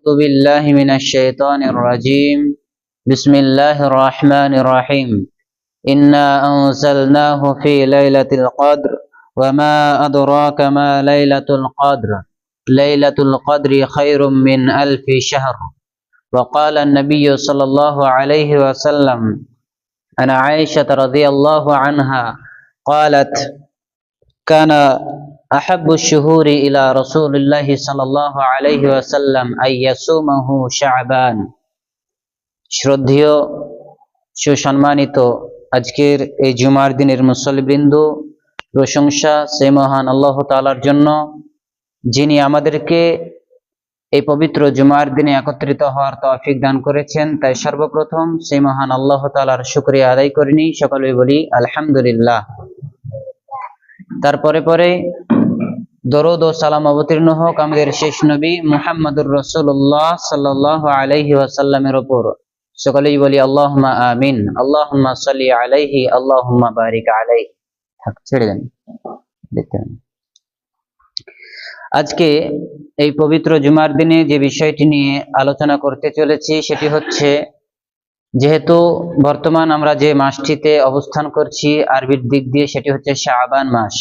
أعوذ بالله من الشيطان الرجيم بسم الله الرحمن الرحيم إنا أنزلناه في ليلة القدر وما أدراك ما ليلة القدر ليلة القدر خير من ألف شهر وقال النبي صلى الله عليه وسلم عن عائشة رضي الله عنها قالت كان أحب الشهور إلى رسول الله صلى الله عليه وسلم أن يصومه شعبان শ্রদ্ধেয় সুসম্মানিত আজকের এই জুমার দিনের মুসল্লিবৃন্দ, প্রশংসা সে মহান আল্লাহ তাআলার জন্য যিনি আমাদেরকে এই পবিত্র জুমার দিনে একত্রিত হওয়ার তৌফিক দান করেছেন। তাই সর্বপ্রথম সেই মহান আল্লাহ তাআলার শুকরিয়া আদায় করে নিই, সকলেই বলি আলহামদুলিল্লাহ। তারপরে পরে দরুদ ও সালাম অবতীর্ণ হোক আমাদের শেষ নবী মুহাম্মদুর রাসূলুল্লাহ সাল্লাল্লাহু আলাইহি ওয়াসাল্লামের উপর। সকলেই বলি আল্লাহুম্মা আমিন। আল্লাহুম্মা সাল্লি আলাইহি আল্লাহুম্মা বারিক আলাইহি। ছেড়ে দেন। আজকে এই পবিত্র জুমার দিনে যে বিষয়টি নিয়ে আলোচনা করতে চলেছি সেটি হচ্ছে, যেহেতু বর্তমান আমরা যে মাসটিতে অবস্থান করছি আরবির দিক দিয়ে, সেটি হচ্ছে শাবান মাস।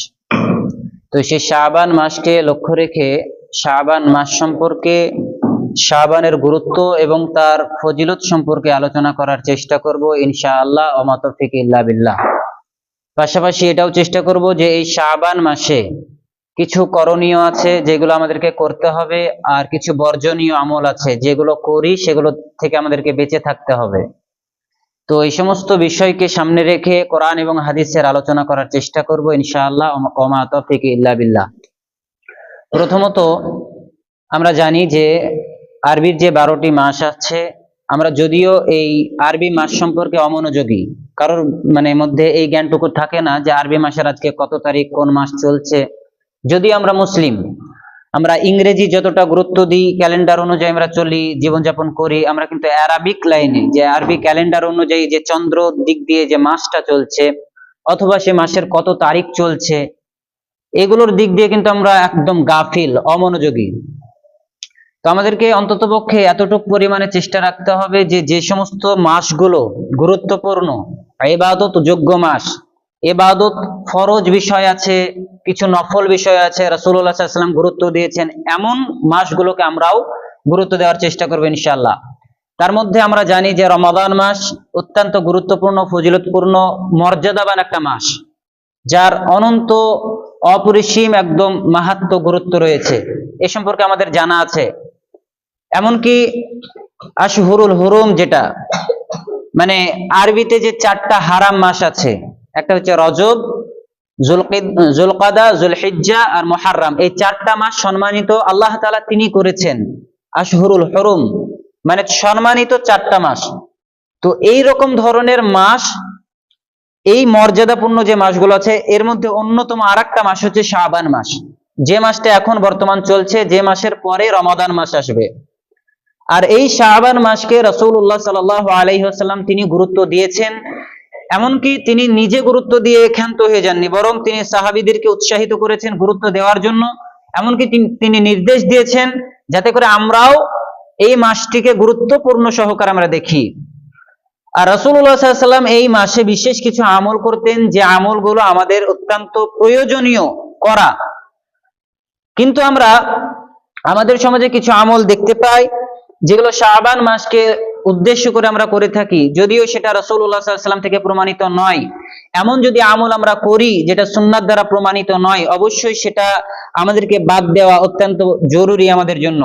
তো সেই শাবান মাসকে লক্ষ্য রেখে শাবান মাস সম্পর্কে, শাবানের গুরুত্ব এবং তার ফজিলত সম্পর্কে আলোচনা করার চেষ্টা করব ইনশাআল্লাহ। ওয়া মা তাওফিক ইল্লা বিল্লাহ। পাশাপাশি এটাও চেষ্টা করব যে এই শাবান মাসে কিছু করণীয় আছে যেগুলো আমাদেরকে করতে হবে, আর কিছু বর্জনীয় আমল আছে যেগুলো করি সেগুলো থেকে আমাদেরকে বেঁচে থাকতে হবে। তো এই সমস্ত বিষয়কে সামনে রেখে কোরআন এবং হাদিসের আলোচনা করার চেষ্টা করব ইনশাআল্লাহ। ওয়া মা তাওফিক ইল্লা বিল্লাহ। প্রথমত আমরা জানি যে আরবির যে 12টি মাস আছে, আমরা যদিও এই আরবি মাস সম্পর্কে অমনোযোগী, কারোর মধ্যে এই জ্ঞানটুকু থাকে না যে আরবি মাসের আজকে কত তারিখ, কোন মাস চলছে। যদি আমরা মুসলিম, আমরা ইংরেজি যতটা গুরুত্ব দিই, ক্যালেন্ডার অনুযায়ী আমরা চলি, জীবনযাপন করি, আমরা কিন্তু আরবিক লাইনে যে আরবি ক্যালেন্ডার অনুযায়ী যে চন্দ্র দিক দিয়ে যে মাসটা চলছে অথবা সে মাসের কত তারিখ চলছে, এগুলোর দিক দিয়ে কিন্তু আমরা একদম গাফিল, অমনোযোগী। তো আমাদেরকে অন্ততপক্ষে এতটুকু পরিমাণে চেষ্টা রাখতে হবে যে যে সমস্ত মাসগুলো গুরুত্বপূর্ণ, ইবাদত যোগ্য মাস, ইবাদত ফরজ বিষয় আছে, কিছু নফল বিষয় আছে, রাসূলুল্লাহ সাল্লাল্লাহু আলাইহি ওয়াসাল্লাম গুরুত্ব দিয়েছেন, এমন মাসগুলোকে আমরাও গুরুত্ব দেওয়ার চেষ্টা করব ইনশাআল্লাহ। তার মধ্যে আমরা জানি যে রমাদান মাস অত্যন্ত গুরুত্বপূর্ণ, ফজিলতপূর্ণ, মর্যাদাবান একটা মাস, যার অনন্ত অপরিসীম একদম মাহাত্ম্য গুরুত্ব রয়েছে, এ সম্পর্কে আমাদের জানা আছে। এমনকি আশহুরুল হুরুম, যেটা আরবিতে যে 4টা হারাম মাস আছে, একটা হচ্ছে রজব, যুলকাদা, যুলহিজ্জা আর মুহাররম। এই 4টা মাস সম্মানিত, আল্লাহ তাআলা তিনি করেছেন আশহুরুল হুরুম, সম্মানিত 4টা মাস। তো এই রকম ধরনের মাস, এই মর্যাদাপূর্ণ যে মাসগুলো আছে, এর মধ্যে অন্যতম আরেকটা মাস হচ্ছে শাবান মাস, যে মাসটা এখন বর্তমান চলছে, যে মাসের পরে রমাদান মাস আসবে। আর এই শাবান মাসকে রাসূলুল্লাহ সাল্লাল্লাহু আলাইহি ওয়াসাল্লাম তিনি গুরুত্ব দিয়েছেন। এমনকি তিনি নিজে গুরুত্ব দিয়ে ক্ষান্ত হয়ে যাননি, বরং তিনি সাহাবীদেরকে উৎসাহিত করেছেন গুরুত্ব দেওয়ার জন্য। এমনকি তিনি নির্দেশ দিয়েছেন যাতে করে আমরাও এই মাসটিকে গুরুত্বপূর্ণ সহকারে আমরা দেখি। আর রাসূলুল্লাহ সাল্লাল্লাহু আলাইহি ওয়াসাল্লাম এই মাসে বিশেষ কিছু আমল করতেন, যে আমলগুলো আমাদের অত্যন্ত প্রয়োজনীয় করা। কিন্তু আমরা আমাদের সমাজে কিছু আমল দেখতে পাই যেগুলো শাবান মাসকে উদ্দেশ্য করে আমরা করে থাকি, যদিও সেটা রাসূলুল্লাহ সাল্লাল্লাহু আলাইহি ওয়াসাল্লাম থেকে প্রমাণিত নয়। এমন যদি আমল আমরা করি যেটা সুন্নাত দ্বারা প্রমাণিত নয়, অবশ্যই সেটা আমাদেরকে বাদ দেওয়া অত্যন্ত জরুরি আমাদের জন্য।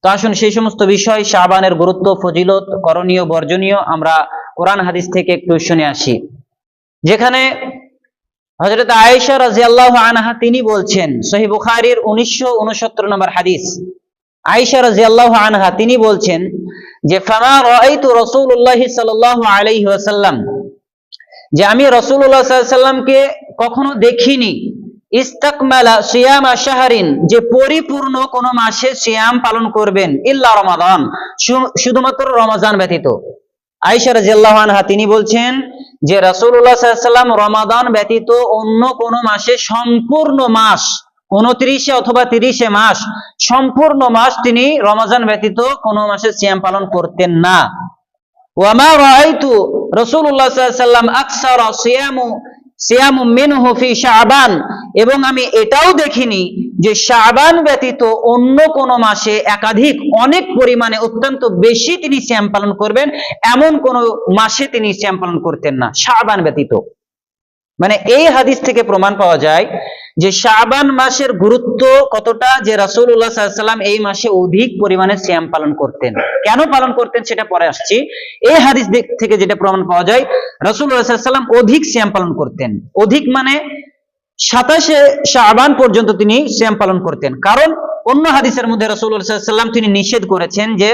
তো আসুন সেই সমস্ত বিষয়, শাবানের গুরুত্ব, ফজিলত, করণীয়, বর্জনীয় আমরা কোরআন হাদিস থেকে একটু শুনে আসি। যেখানে হযরত আয়েশা রাদিয়াল্লাহু আনহা তিনি বলছেন, সহিহ বুখারীর 1969 নম্বর হাদিস, আয়েশা রাদিয়াল্লাহু আনহা তিনি বলছেন যে ফামা রাআইতু রাসূলুল্লাহ সাল্লাল্লাহু আলাইহি ওয়াসাল্লাম, যে আমি রাসূলুল্লাহ সাল্লাল্লাহু আলাইহি ওয়াসাল্লামকে কখনো দেখিনি, ইস্তাকমালা সিয়ামা শাহরিন, যে পরিপূর্ণ কোন মাসে সিয়াম পালন করবেন, ইল্লা রমাদান, শুধুমাত্র রমজান ব্যতীত। আয়েশা রাদিয়াল্লাহু আনহা তিনি বলছেন যে রাসূলুল্লাহ সাল্লাল্লাহু আলাইহি ওয়াসাল্লাম রমাদান ব্যতীত অন্য কোন মাসে সম্পূর্ণ মাস 29 অথবা 30 মাস, সম্পূর্ণ মাস তিনি রমজান ব্যতীত কোনো মাসে সিয়াম পালন করতেন না। ওয়ামা রাআইতু রাসূলুল্লাহ সাল্লাল্লাহু আলাইহি ওয়াসাল্লাম আকসারা সিয়ামু মিনহু ফি শাবান, এবং আমি এটাও দেখিনি যে শাবান ব্যতীত অন্য কোন মাসে একাধিক অনেক পরিমাণে অত্যন্ত বেশি তিনি সিয়াম পালন করবেন, এমন কোন মাসে তিনি সিয়াম পালন করতেন না শাবান ব্যতীত। মানে এই হাদিস থেকে প্রমাণ পাওয়া যায় যে শাবান মাসের গুরুত্ব কতটা, যে রাসূলুল্লাহ সাল্লাল্লাহু আলাইহি ওয়াসাল্লাম এই মাসে অধিক পরিমাণে সিয়াম পালন করতেন। কেন পালন করতেন সেটা পরে আসছি। এই হাদিস থেকে যেটা প্রমাণ পাওয়া যায়, রাসূলুল্লাহ সাল্লাল্লাহু আলাইহি ওয়াসাল্লাম অধিক সিয়াম পালন করতেন। অধিক মানে 27 শাবান পর্যন্ত তিনি সিয়াম পালন করতেন। কারণ অন্য হাদিসের মধ্যে রাসূলুল্লাহ সাল্লাল্লাহু আলাইহি ওয়াসাল্লাম তিনি নিষেধ করেছেন যে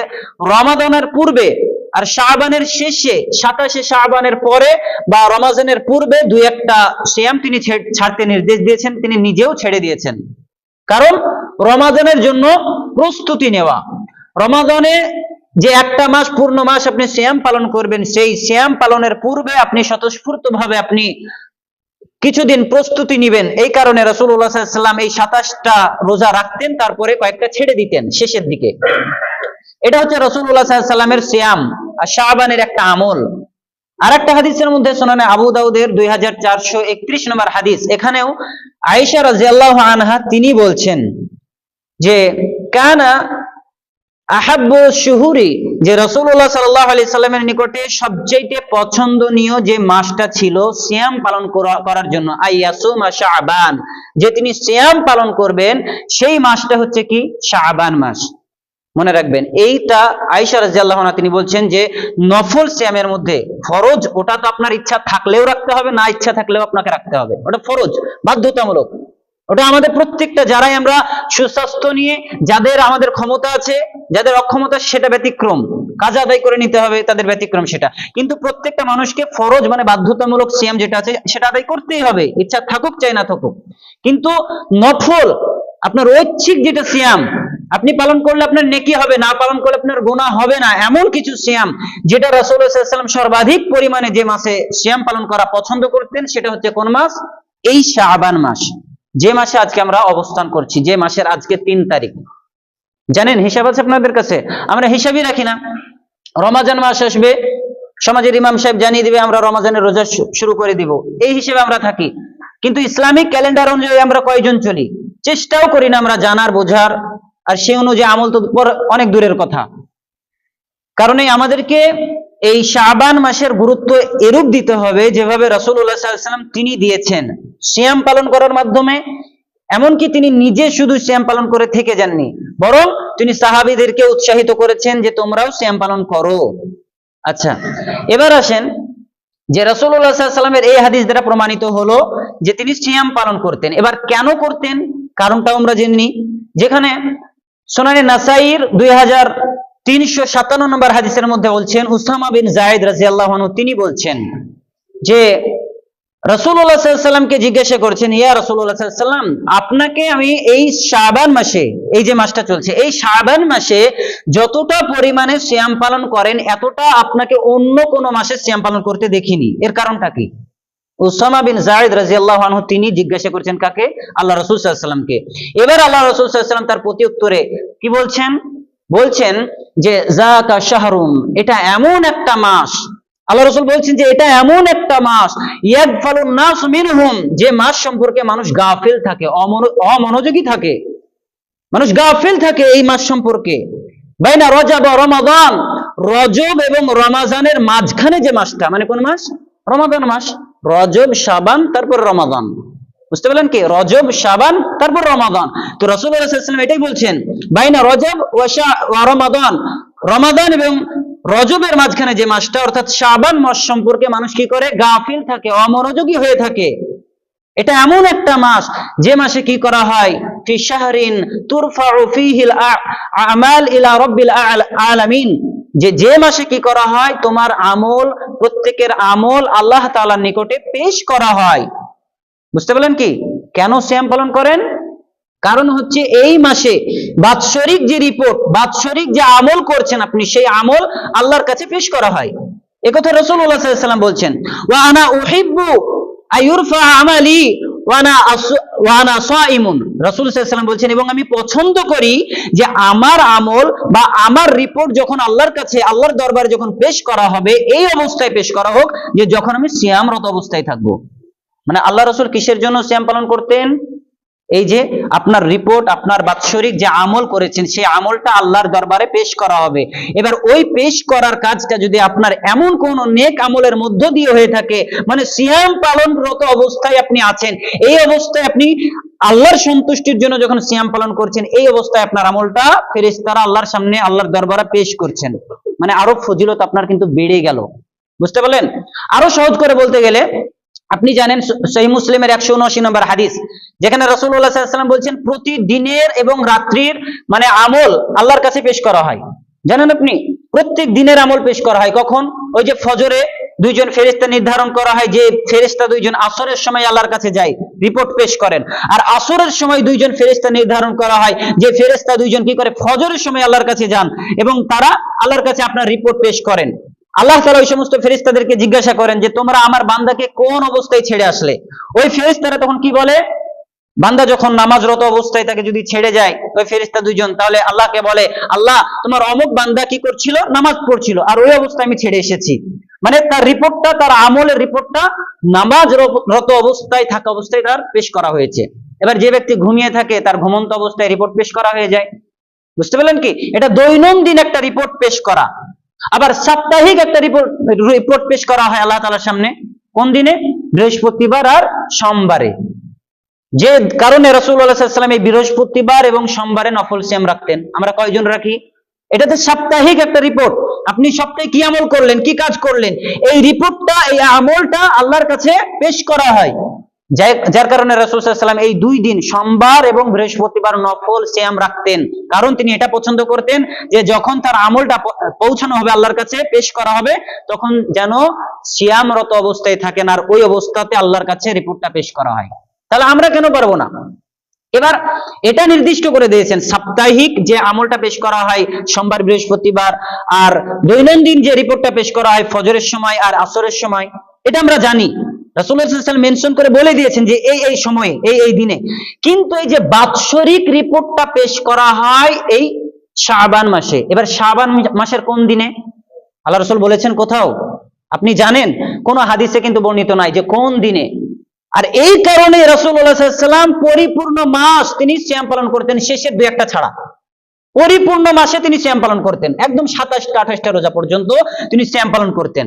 রমাদানের পূর্বে আর শাবানের শেষে, 27 শাবানের পরে বা রমজানের পূর্বে দুই একটা সিয়াম তিনি ছাড়তে নির্দেশ দিয়েছেন, তিনি নিজেও ছেড়ে দিয়েছেন। কারণ রমজানের জন্য প্রস্তুতি নেওয়া, রমজানে যে একটা মাস পূর্ণ মাস আপনি সিয়াম পালন করবেন, সেই সিয়াম পালনের পূর্বে আপনি স্বতঃস্ফূর্তভাবে আপনি কিছুদিন প্রস্তুতি নেবেন। এই কারণে রাসূলুল্লাহ সাল্লাল্লাহু আলাইহি ওয়াসাল্লাম এই 27টা রোজা রাখতেন, তারপরে কয়েকটা ছেড়ে দিতেন শেষের দিকে। এটা হচ্ছে রাসূলুল্লাহ সাল্লাল্লাহু আলাইহি ওয়াসাল্লামের সিয়াম আর শাবানের একটা আমল। আরেকটা হাদিসের মধ্যে সুনানে আবু দাউদের 2431 নম্বর হাদিস, এখানেও আয়েশা রাদিয়াল্লাহু আনহা তিনি বলছেন যে কানা আহাব্বু শুহুরি, যে রাসূলুল্লাহ সাল্লাল্লাহু আলাইহি সাল্লামের নিকটে সবচেয়ে পছন্দনীয় যে মাসটা ছিল সিয়াম পালন করার জন্য, আইয়াসুমা শাবান, যে তিনি সিয়াম পালন করবেন সেই মাসটা হচ্ছে কি শাবান মাস। মনে রাখবেন, এইটা আয়েশা রাদিয়াল্লাহু আনহা তিনি বলছেন যে নফল সিয়ামের মধ্যে ফরজ, ওটা তো আপনার ইচ্ছা থাকলেও রাখতে হবে, না ইচ্ছা থাকলেও আপনাকে রাখতে হবে, ওটা ফরজ, বাধ্যতামূলক। ওটা আমাদের প্রত্যেকটা, যারাই আমরা সুস্বাস্থ্য নিয়ে, যাদের আমাদের ক্ষমতা আছে, যাদের অক্ষমতা সেটা ব্যতিক্রম, কাজ আদায় করে নিতে হবে, তাদের ব্যতিক্রম সেটা। কিন্তু প্রত্যেকটা মানুষকে ফরজ মানে বাধ্যতামূলক সিয়াম যেটা আছে সেটা আদায় করতেই হবে, ইচ্ছা থাকুক চাই না থাকুক। কিন্তু নফল আপনার ঐচ্ছিক যেটা সিয়াম, আপনি পালন করলে আপনার নেকি হবে, না পালন করলে আপনার গুনাহ হবে না, এমন কিছু সিয়াম যেটা রাসূলুল্লাহ সাল্লাল্লাহু আলাইহি ওয়াসাল্লাম সর্বাধিক পরিমাণে যে মাসে সিয়াম পালন করা পছন্দ করতেন, সেটা হচ্ছে কোন মাস? এই শাবান মাস, যে মাসে আজকে আমরা অবস্থান করছি, যে মাসের আজকে 3 তারিখ। জানেন হিসাব আছে আপনাদের কাছে? আমরা হিসাবই রাখি না। রমজান মাস আসবে, সমাজের ইমাম সাহেব জানিয়ে দিবে আমরা রমজানের রোজা শুরু করে দিব, এই হিসেবে আমরা থাকি। কিন্তু ইসলামিক ক্যালেন্ডার অনুযায়ী আমরা কয়জন চলি? চেষ্টাও করি না আমরা জানার, বোঝার, আর সেই অনুযায়ী আমল তো অনেক দূরের কথা। কারণ আমাদেরকে এই শাবান মাসের গুরুত্ব এরূপ দিতে হবে যেভাবে রাসূলুল্লাহ সাল্লাল্লাহু আলাইহি ওয়াসাল্লাম তিনি দিয়েছেন সিয়াম পালন করার মাধ্যমে। এমনকি তিনি নিজে শুধু সিয়াম পালন করে থেকে যাননি, বরং তিনি সাহাবীদেরকে উৎসাহিত করেছেন যে তোমরাও সিয়াম পালন করো। আচ্ছা, এবার আসেন যে রাসূলুল্লাহ সাল্লাল্লাহু আলাইহি ওয়াসাল্লামের এই হাদিস দ্বারা প্রমাণিত হলো যে তিনি সিয়াম পালন করতেন। এবার কেন করতেন কারণটাও আমরা জেনে নিই। যেখানে সুনানে নাসাইর 2357 নম্বর হাদিসের মধ্যে বলছেন, উসামা বিন যায়েদ রাদিয়াল্লাহু আনহু তিনি বলছেন যে রাসূলুল্লাহ সাল্লাল্লাহু আলাইহি ওয়াসাল্লামকে জিজ্ঞাসা করেছেন, ইয়া রাসূলুল্লাহ সাল্লাল্লাহু আলাইহি ওয়াসাল্লাম, আপনাকে আমি এই শাবান মাসে, এই যে মাসটা চলছে, এই শাবান মাসে যতটা পরিমাণে সিয়াম পালন করেন এতটা আপনাকে অন্য কোন মাসে সিয়াম পালন করতে দেখিনি, এর কারণটা কি? উসামা বিন যায়েদ রাদিয়াল্লাহু আনহু তিনি জিজ্ঞাসা করেছেন কাকে? আল্লাহ রাসূল সাল্লাল্লাহু আলাইহি ওয়াসাল্লামকে। এবার আল্লাহ রাসূল সাল্লাল্লাহু আলাইহি ওয়াসাল্লাম তার প্রতি উত্তরে কি বলছেন? বলছেন যে যাকা শাহরুন, এটা এমন একটা মাস, আল্লাহ রাসূল বলছেন যে এটা এমন একটা মাস, ইয়াগফালুন নাস মিনহুম, যে মাস সম্পর্কে মানুষ গাফিল থাকে, অমনোযোগী থাকে, মানুষ গাফিল থাকে এই মাস সম্পর্কে। বাইনা রজব ও রমাদান, রজব এবং রমাজানের মাঝখানে যে মাসটা, মানে কোন মাস? রমাদান মাস। রজব, শাবান, তারপর রমাদান, বুঝতে পারলেন কি? রজব, শাবান, তারপর রমাদান। তো রাসূলুল্লাহ সাল্লাল্লাহু আলাইহি ওয়াসাল্লাম এটাই বলছেন, বাইনা রজব ওয়া রমাদান, রমাদান এবং রজবের মাঝখানে যে মাসটা অর্থাৎ শাবান মাস সম্পর্কে মানুষ কি করে? গাফিল থাকে, অমনোযোগী হয়ে থাকে। এটা এমন একটা মাস যে মাসে কি করা হয়? ফি শাহরিন তুরফাউ ফীহিল আমাল ইলা রাব্বিল আলামিন, যে মাসে কি করা হয়? তোমার আমল, প্রত্যেকের আমল আল্লাহ তাআলার নিকটে পেশ করা হয়। বুঝতে পারলেন কি? কেন সিয়াম পালন করেন? কারণ হচ্ছে এই মাসে বাৎসরিক যে রিপোর্ট, বাৎসরিক যে আমল করছেন আপনি, সেই আমল আল্লাহর কাছে পেশ করা হয়। একথা রাসূলুল্লাহ সাল্লাল্লাহু আলাইহি ওয়াসাল্লাম বলছেন, ওয়া আনা উহিব্বু আইয়ুরফা আমালি ওয়ানা সাইমুন, রাসূল সাল্লাল্লাহু আলাইহি ওয়াসাল্লাম বলছেন, এবং আমি পছন্দ করি যে আমার আমল বা আমার রিপোর্ট যখন আল্লাহর কাছে, আল্লাহর দরবারে যখন পেশ করা হবে, এই অবস্থায় পেশ করা হোক যে যখন আমি সিয়ামরত অবস্থায় থাকবো। মানে আল্লাহ রাসূল কিসের জন্য সিয়াম পালন করতেন? এই যে আপনার রিপোর্ট, আপনার বাৎসরিক যে আমল করেছেন সেই আমলটা আল্লাহর দরবারে পেশ করা হবে। এবার ওই পেশ করার কাজটা যদি আপনার এমন কোন নেক আমলের মধ্য দিয়ে হয়ে থাকে, মানে সিয়াম পালনরত অবস্থায় আপনি আছেন, এই অবস্থায় আপনি আল্লাহর সন্তুষ্টির জন্য যখন সিয়াম পালন করছেন, এই অবস্থায় আপনার আমলটা ফেরেশতারা আল্লাহর সামনে, আল্লাহর দরবারে পেশ করছেন, মানে আরো ফজিলত আপনার কিন্তু বেড়ে গেল। বুঝতে পারলেন? আরো সহজ করে বলতে গেলে, আপনি জানেন সহিহ মুসলিমের 179 নম্বর হাদিস, যেখানে রাসূলুল্লাহ সাল্লাল্লাহু আলাইহি ওয়াসাল্লাম বলছেন প্রতিদিনের এবং রাত্রির মানে আমল আল্লাহর কাছে পেশ করা হয়। জানেন আপনি, প্রত্যেক দিনের আমল পেশ করা হয়। কখন? ওই যে ফজরে দুইজন ফেরেশতা নির্ধারণ করা হয়, যে ফেরেশতা দুইজন আসরের সময় আল্লাহর কাছে যায়, রিপোর্ট পেশ করেন। আর আসরের সময় দুইজন ফেরেশতা নির্ধারণ করা হয়, যে ফেরেশতা দুইজন কি করে, ফজরের সময় আল্লাহর কাছে যান এবং তারা আল্লাহর কাছে আপনার রিপোর্ট পেশ করেন। আল্লাহ তাআলা ওই সমস্ত ফেরেশতাদেরকে জিজ্ঞাসা করেন যে তোমরা আমার বান্দাকে কোন অবস্থায় ছেড়ে আসলে? ওই ফেরেশতারা তখন কি বলে? বান্দা যখন নামাজরত অবস্থায় তাকে যদি ছেড়ে যায় ওই ফেরেশতা দুইজন, তাহলে আল্লাহকে বলে, আল্লাহ তোমার অমুক বান্দা কি করছিল? নামাজ পড়ছিল, আর ওই অবস্থায় আমি ছেড়ে এসেছি। মানে তার রিপোর্টটা, তার আমলের রিপোর্টটা নামাজরত অবস্থায় থাকা অবস্থায় তার পেশ করা হয়েছে। এবার যে ব্যক্তি ঘুমিয়ে থাকে তার ঘুমন্ত অবস্থায় রিপোর্ট পেশ করা হয়ে যায়। বুঝতে পারলেন কি? এটা দৈনন্দিন একটা রিপোর্ট পেশ করা। আবার সাপ্তাহিক একটা রিপোর্ট পেশ করা হয় আল্লাহ তাআলার সামনে। কোন দিনে? বৃহস্পতিবার আর সোমবারে। যে কারণে রাসূলুল্লাহ সাল্লাল্লাহু আলাইহি ওয়াসাল্লাম এই বৃহস্পতিবার এবং সোমবারে নফল সিয়াম রাখতেন। আমরা কয়জন রাখি? এটাতে সাপ্তাহিক একটা রিপোর্ট। আপনি সপ্তাহে কি আমল করলেন, কি কাজ করলেন, এই রিপোর্টটা, এই আমলটা আল্লাহর কাছে পেশ করা হয়। যার কারণে রাসূল সাল্লাল্লাহু আলাইহি ওয়াসাল্লাম এই দুই দিন, সোমবার এবং বৃহস্পতিবার নফল সিয়াম রাখতেন। কারণ তিনি এটা পছন্দ করতেন যে যখন তার আমলটা পৌঁছানো হবে আল্লাহর কাছে, পেশ করা হবে, তখন যেন সিয়ামরত অবস্থায় থাকেন আর ওই অবস্থাতে আল্লাহর কাছে রিপোর্টটা পেশ করা হয়। তাহলে আমরা কেন পারবো না? এবার এটা নির্দিষ্ট করে দিয়েছেন, সাপ্তাহিক যে আমলটা পেশ করা হয় সোমবার বৃহস্পতিবার, আর দৈনন্দিন যে রিপোর্টটা পেশ করা হয় ফজরের সময় আর আসরের সময়, এটা আমরা জানি। রাসূলুল্লাহ সাল্লাল্লাহু আলাইহি ওয়াসাল্লাম মেনশন করে বলে দিয়েছেন যে এই সময়ে, এই দিনে। কিন্তু এই যে বাৎসরিক রিপোর্টটা পেশ করা হয় এই শাবান মাসে। এবার শাবান মাসের কোন দিনে? আল্লাহ রাসূল বলেছেন কোথাও? আপনি জানেন? কোন হাদিসে কিন্তু বর্ণিত নাই যে কোন দিনে। আর এই কারণে রাসূলুল্লাহ সাল্লাল্লাহু আলাইহি ওয়াসাল্লাম পরিপূর্ণ মাস তিনি সিয়াম পালন করতেন, শেষের দুই একটা ছাড়া। পরিপূর্ণ মাসে তিনি সিয়াম পালন করতেন, একদম 27টা 28টা রোজা পর্যন্ত তিনি সিয়াম পালন করতেন,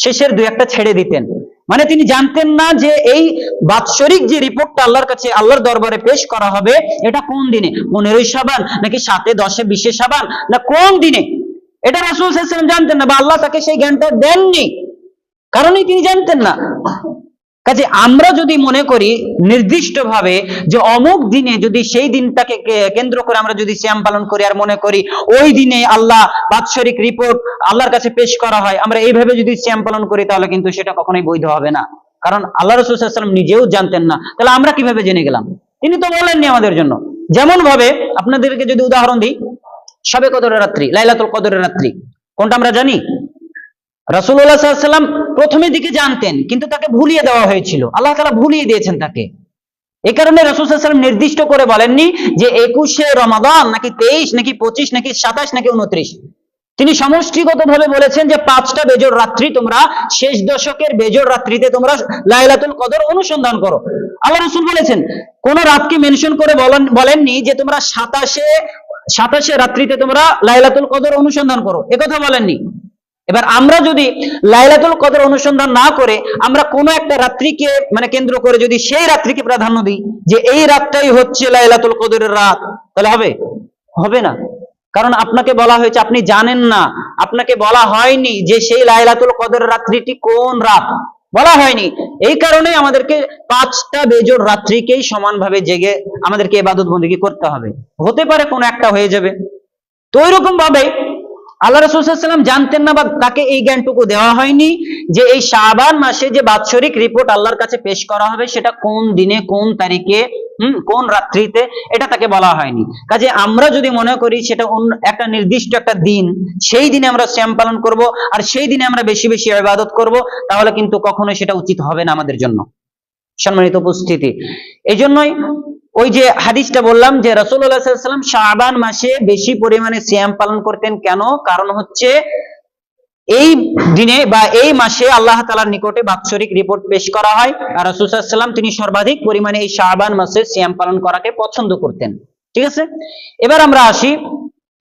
শেষের দুই একটা ছেড়ে দিতেন। মানে তিনি জানতেন না যে এই বাৎসরিক যে রিপোর্টটা আল্লাহর কাছে, আল্লাহর দরবারে পেশ করা হবে, এটা কোন দিনে, 15ই শাবান নাকি 7-এ 10-এ 20-এ শাবান, না কোন দিনে, এটা রাসূল সাল্লাল্লাহু আলাইহি ওয়াসাল্লাম জানতেন না, বা আল্লাহ তাকে সেই জ্ঞানটা দেননি, কারণেই তিনি জানতেন না। কাজে আমরা যদি মনে করি নির্দিষ্টভাবে যে অমুক দিনে, যদি সেই দিনটাকে কেন্দ্র করে আমরা যদি সিয়াম পালন করি আর মনে করি ওই দিনে আল্লাহ বাৎসরিক রিপোর্ট আল্লাহর কাছে পেশ করা হয়, আমরা এইভাবে যদি সিয়াম পালন করি, তাহলে কিন্তু সেটা কখনোই বৈধ হবে না। কারণ আল্লাহ রাসূল সাল্লাল্লাহু আলাইহি ওয়াসাল্লাম নিজেও জানতেন না, তাহলে আমরা কিভাবে জেনে গেলাম? তিনি তো বলেননি আমাদের জন্য। যেমন ভাবে আপনাদেরকে যদি উদাহরণ দিই, শবে কদরের রাত্রি, লাইলাতুল কদরের রাত্রি, কোনটা আমরা জানি? রাসূলুল্লাহ সাল্লাল্লাহু আলাইহি ওয়াসাল্লাম প্রথমের দিকে জানতেন, কিন্তু তাকে ভুলিয়ে দেওয়া হয়েছিল, আল্লাহ তাআলা ভুলিয়ে দিয়েছেন তাকে। এই কারণে রাসূল সাল্লাল্লাহু আলাইহি ওয়াসাল্লাম নির্দিষ্ট করে বলেননি যে 21শে রমাদান নাকি 23 নাকি 25 নাকি 27 নাকি 29। তিনি সমষ্টিগতভাবে বলেছেন যে 5টা বেজোড় রাত্রি তোমরা, শেষ দশকের বেজোড় রাত্রিতে তোমরা লাইলাতুল কদর অনুসন্ধান করো। আল্লাহ রাসূল বলেছেন, কোন রাতকে মেনশন করে বলেননি যে তোমরা 27শে রাত্রিতে তোমরা লাইলাতুল কদর অনুসন্ধান করো, একথা বলেননি। এবার আমরা যদি লাইলাতুল কদর অনুসন্ধান না করে আমরা কোনো একটা রাত্রিকে মানে কেন্দ্র করে যদি সেই রাত্রিকে প্রাধান্য দিই যে এই রাতটাই হচ্ছে লাইলাতুল কদরের রাত, তাহলে হবে না। কারণ আপনাকে বলা হয়েছে, আপনি জানেন না, আপনাকে বলা হয়নি যে সেই লাইলাতুল কদরের রাত্রিটি কোন রাত, বলা হয়নি। এই কারণে আমাদেরকে 5টা বেজোড় রাত্রিকেই সমানভাবে জেগে আমাদেরকে ইবাদত বন্দেগী করতে হবে। হতে পারে কোনো একটা হয়ে যাবে। তো ওইরকম ভাবে আল্লাহ রাসূল সাল্লাল্লাহু আলাইহি ওয়াসাল্লাম জানতেন না, বা তাকে এই জ্ঞানটুকু দেওয়া হয়নি যে এই শাবান মাসে যে বাৎসরিক রিপোর্ট আল্লাহর কাছে পেশ করা হবে সেটা কোন দিনে, কোন তারিখে, কোন রাত্রিতে, এটা তাকে বলা হয়নি। কাজে আমরা যদি মনে করি সেটা একটা নির্দিষ্ট একটা দিন, সেই দিনে আমরা সিয়াম পালন করব আর সেই দিনে আমরা বেশি বেশি ইবাদত করব, তাহলে কিন্তু কখনোই সেটা উচিত হবে না আমাদের জন্য। সম্মানিত উপস্থিতি, এই জন্যই ওই যে হাদিসটা বললাম যে রাসূলুল্লাহ সাল্লাল্লাহু আলাইহি ওয়াসাল্লাম শাবান মাসে বেশি পরিমাণে সিয়াম পালন করতেন। কেন? কারণ হচ্ছে এই দিনে বা এই মাসে আল্লাহ তাআলার নিকটে বাৎসরিক রিপোর্ট পেশ করা হয়, আর রাসূল সাল্লাল্লাহু আলাইহি ওয়াসাল্লাম তিনি সর্বাধিক পরিমাণে এই শাবান মাসে সিয়াম পালন করাকে পছন্দ করতেন। ঠিক আছে, এবার আমরা আসি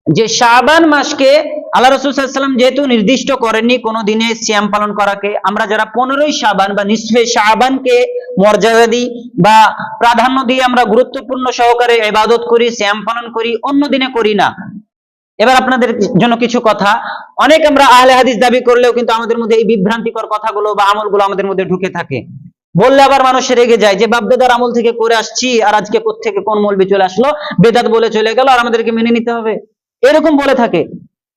যে শাবান মাসকে আল্লাহ রাসূল সাল্লাল্লাহু আলাইহি ওয়াসাল্লাম যেহেতু নির্দিষ্ট করেননি কোনো দিনে সিয়াম পালন করাকে, আমরা যারা 15ই শাবান বা নিসফে শাবানকে মর্যাদা দিই বা প্রাধান্য দিয়ে আমরা গুরুত্বপূর্ণ সহকারে ইবাদত করি, সিয়াম পালন করি, অন্য দিনে করি না। এবার আপনাদের জন্য কিছু কথা, অনেক আমরা আহলে হাদিস দাবি করলেও কিন্তু আমাদের মধ্যে এই বিভ্রান্তিকর কথাগুলো বা আমলগুলো আমাদের মধ্যে ঢুকে থাকে। বললে আবার মানুষ রেগে যায় যে বাপদাদার আমল থেকে করে আসছি, আর আজকে কোত্থেকে কোন মৌলবি চলে আসলো, বেদাত বলে চলে গেল, আর আমাদেরকে মেনে নিতে হবে, এরকম বলে থাকে।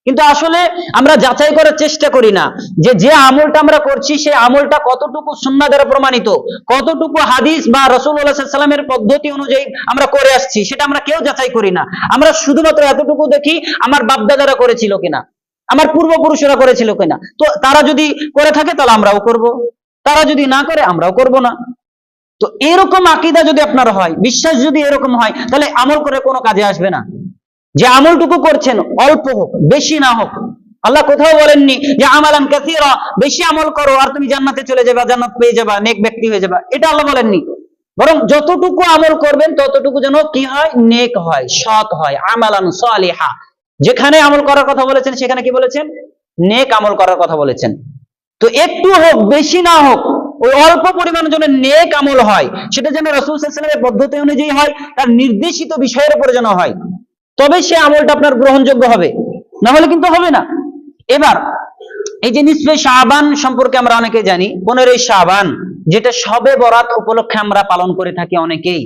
কিন্তু আসলে আমরা যাচাই করার চেষ্টা করি না যে আমলটা আমরা করছি সেই আমলটা কতটুকু সুন্নাহ দ্বারা প্রমাণিত, কতটুকু হাদিস বা রাসূলুল্লাহ সাল্লাল্লাহু আলাইহি ওয়াসাল্লামের পদ্ধতি অনুযায়ী আমরা করে আসছি, সেটা আমরা কেউ যাচাই করি না। আমরা শুধুমাত্র এতটুকু দেখি আমার বাপদাদারা করেছিল কিনা, আমার পূর্বপুরুষেরা করেছিল কিনা। তো তারা যদি করে থাকে তাহলে আমরাও করব, তারা যদি না করে আমরাও করব না। তো এরকম আকীদা যদি আপনার হয়, বিশ্বাস যদি এরকম হয়, তাহলে আমল করে কোনো কাজে আসবে না। যে আমলটুকু করছেন অল্প হোক বেশি না হোক, আল্লাহ কোথাও বলেননি যে আমালান কাসীরা, বেশি আমল করো আর তুমি জান্নাতে চলে যাবে, জান্নাত পেয়ে যাবা, নেক ব্যক্তি হয়ে যাবা, এটা আল্লাহ বলেননি। বরং যতটুকু আমল করবেন ততটুকু যেন কি হয়, নেক হয়, সৎ হয়, আমালান সালিহা। যেখানে আমল করার কথা বলেছেন সেখানে কি বলেছেন, নেক আমল করার কথা বলেছেন। তো একটু হোক বেশি না হোক, ওই অল্প পরিমাণের জন্য নেক আমল হয়, সেটা যেন রাসূল সাল্লাল্লাহু আলাইহি ওয়াসাল্লামের পদ্ধতি অনুযায়ী হয়, তার নির্দেশিত বিষয়ের উপরে যেন হয়, তবে সে আমলটা আপনার গ্রহণযোগ্য হবে, না হলে কিন্তু হবে না। এবার এই যে নিসফে শাবান সম্পর্কে আমরা অনেকে জানি, 15ই শাবান, যেটা শবে বরাত উপলক্ষে আমরা পালন করে থাকি অনেকেই।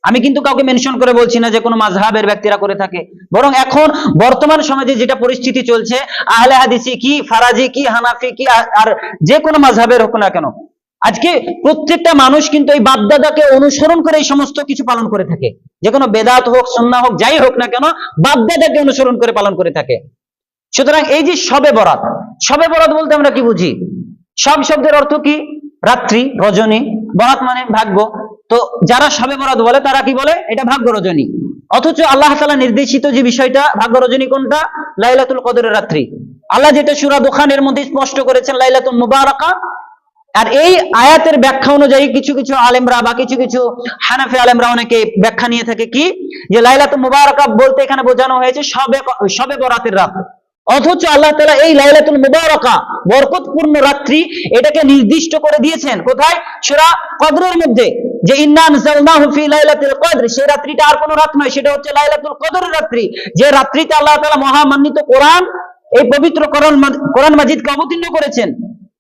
আমি কিন্তু কাউকে মেনশন করে বলছি না যে কোনো মাযহাবের ব্যক্তিরা করে থাকে, বরং এখন বর্তমান সমাজে যেটা পরিস্থিতি চলছে, আহলে হাদিসি কি, ফারাজি কি, হানাফি কি, আর যে কোনো মাযহাবের হোক না কেন, আজকে প্রত্যেকটা মানুষ কিন্তু এই বাপদাদাকে অনুসরণ করে এই সমস্ত কিছু পালন করে থাকে। যে কোনো বেদাত হোক, সুন্নাহ হোক, যাই হোক না কেন, বাপদাদাকে অনুসরণ করে পালন করে থাকে। সুতরাং এই যে শবে বরাত, শবে বরাত বলতে আমরা কি বুঝি? সব শব্দের অর্থ কি? রাত্রি, রজনী, বরাত মানে ভাগ্য। তো যারা শবে বরাত বলে তারা কি বলে? এটা ভাগ্য রজনী। অথচ আল্লাহ তাআলা নির্দেশিত যে বিষয়টা ভাগ্য রজনী কোনটা? লাইলাতুল কদরের রাত্রি। আল্লাহ যেটা সূরা দুখানের মধ্যে স্পষ্ট করেছেন লাইলাতুল মুবারাকা। আর এই আয়াতের ব্যাখ্যা অনুযায়ী কিছু কিছু আলেমরা বা কিছু কিছু হানাফি আলেমরা অনেকে ব্যাখ্যা নিয়ে থাকে কি, যে লাইলাতুল মুবারাকা বলতে এখানে বোঝানো হয়েছে শবে বরাতের রাত। অথচ আল্লাহ তাআলা এই লাইলাতুল মুবারাকা, বরকতপূর্ণ রাত্রি, এটাকে নির্দিষ্ট করে দিয়েছেন কোথায়? সূরা কদরের মধ্যে, যে ইন্না আনজালনাহু ফি লাইলাতুল কদর। সেই রাত্রিটা আর কোনো রাত নয়, সেটা হচ্ছে লাইলাতুল কদরের রাত্রি, যে রাত্রিতে আল্লাহ তাআলা মহামান্বিত কোরআন, এই পবিত্র কোরআন মাজিদকে অবতীর্ণ করেছেন।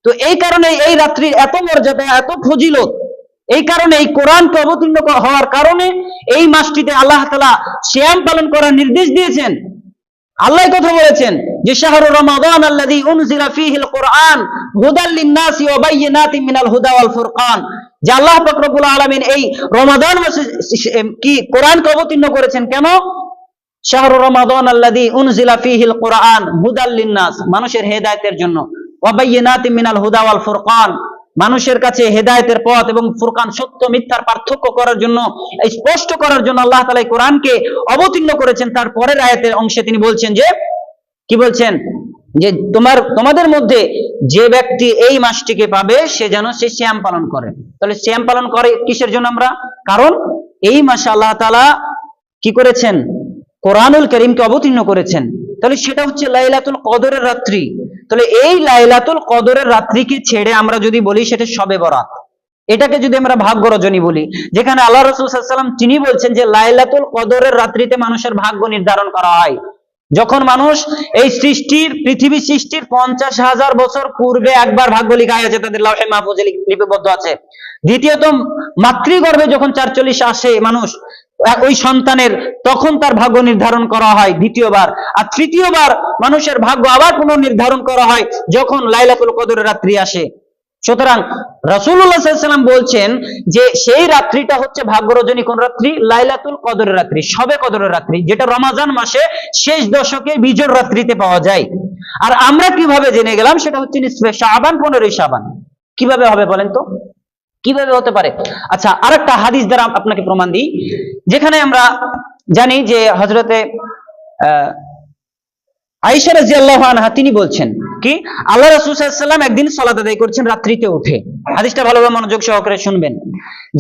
তো এই কারণে এই রাত্রির এত মর্যাদা, এত ফজিলত, এই কারণে এই কোরআনকে অবতীর্ণ হওয়ার কারণে এই মাসটিতে আল্লাহ তাআলা সিয়াম পালন করার নির্দেশ দিয়েছেন। আল্লাহ কথা বলেছেন যে শাহরু রমাদান আল্লাযী উনজিলা ফীহিল কুরআন হুদাল লিন-নাসি ওয়া বাইয়িনাতিন মিনাল হুদা ওয়াল ফুরকান, যে আল্লাহ পাক রব্বুল আলামিন এই রমাদান মাসে কি কোরআনকে অবতীর্ণ করেছেন। কেন? শাহরু রমাদান আল্লাযী উনজিলা ফীহিল কুরআন হুদাল লিন-নাস, মানুষের হেদায়েতের জন্য, ওয়া বাইয়িনাতিন মিনাল হুদা ওয়াল ফুরকান, মানুষের কাছে হেদায়েতের পথ এবং ফুরকান সত্য মিথ্যার পার্থক্য করার জন্য, স্পষ্ট করার জন্য আল্লাহ তাআলা এই কোরআনকে অবতীর্ণ করেছেন। তার পরের আয়াতের অংশে তিনি বলছেন যে কি বলছেন, যে তোমাদের মধ্যে যে ব্যক্তি এই মাসটিকে পাবে সে যেন সে সিয়াম পালন করে। তাহলে সিয়াম পালন করে কিসের জন্য আমরা? কারণ এই মাসে আল্লাহ তাআলা কি করেছেন? কোরআনুল কারীমকে অবতীর্ণ করেছেন। তাহলে সেটা হচ্ছে লাইলাতুল কদরের রাত্রি। তাহলে এই লাইলাতুল কদরের রাত্রিকে ছেড়ে আমরা যদি বলি সেটা শবে বরাত, এটাকে যদি আমরা ভাগ্য রজনী বলি, যেখানে আল্লাহ রাসূল সাল্লাল্লাহু আলাইহি ওয়াসাল্লাম তিনি বলছেন যে লাইলাতুল কদরের রাত্রিতে মানুষের ভাগ্য নির্ধারণ করা হয়। যখন মানুষ এই পৃথিবী সৃষ্টির 50,000 বছর পূর্বে একবার ভাগ্য লেখা আছে, তাদের লাওহে মাহফুজে লিপিবদ্ধ আছে। দ্বিতীয়ত মাতৃগর্ভে যখন ৪৪ আসে মানুষ, ওই সন্তানের, তখন তার ভাগ্য নির্ধারণ করা হয় দ্বিতীয়বার। আর তৃতীয়বার মানুষের ভাগ্য আবার পুনর্নির্ধারণ করা হয় যখন লাইলাতুল কদরের রাত্রি আসে। সুতরাং রাসূলুল্লাহ সাল্লাল্লাহু আলাইহি ওয়াসাল্লাম বলছেন যে সেই রাত্রিটা হচ্ছে ভাগ্য রজনী। কোন রাত্রি? লাইলাতুল কদরের রাত্রি, শবে কদরের রাত্রি, যেটা রমজান মাসে শেষ দশকে বিজোড় রাত্রিতে পাওয়া যায়। আর আমরা কিভাবে জেনে গেলাম? সেটা হচ্ছে নিসফে শাবান, 15ই শাবান। কিভাবে হবে বলেন তো? কিভাবে হতে পারে? আচ্ছা, আরেকটা হাদিস দ্বারা আপনাকে প্রমাণ দিই, যেখানে আমরা জানি যে হযরতে আয়েশা রাদিয়াল্লাহু আনহা তিনি বলছেন কি, আল্লাহ রাসূল সাল্লাল্লাহু আলাইহি ওয়াসাল্লাম একদিন সালাত আদায় করছেন রাত্রিতে উঠে। হাদিসটা ভালোভাবে মনোযোগ সহকারে শুনবেন,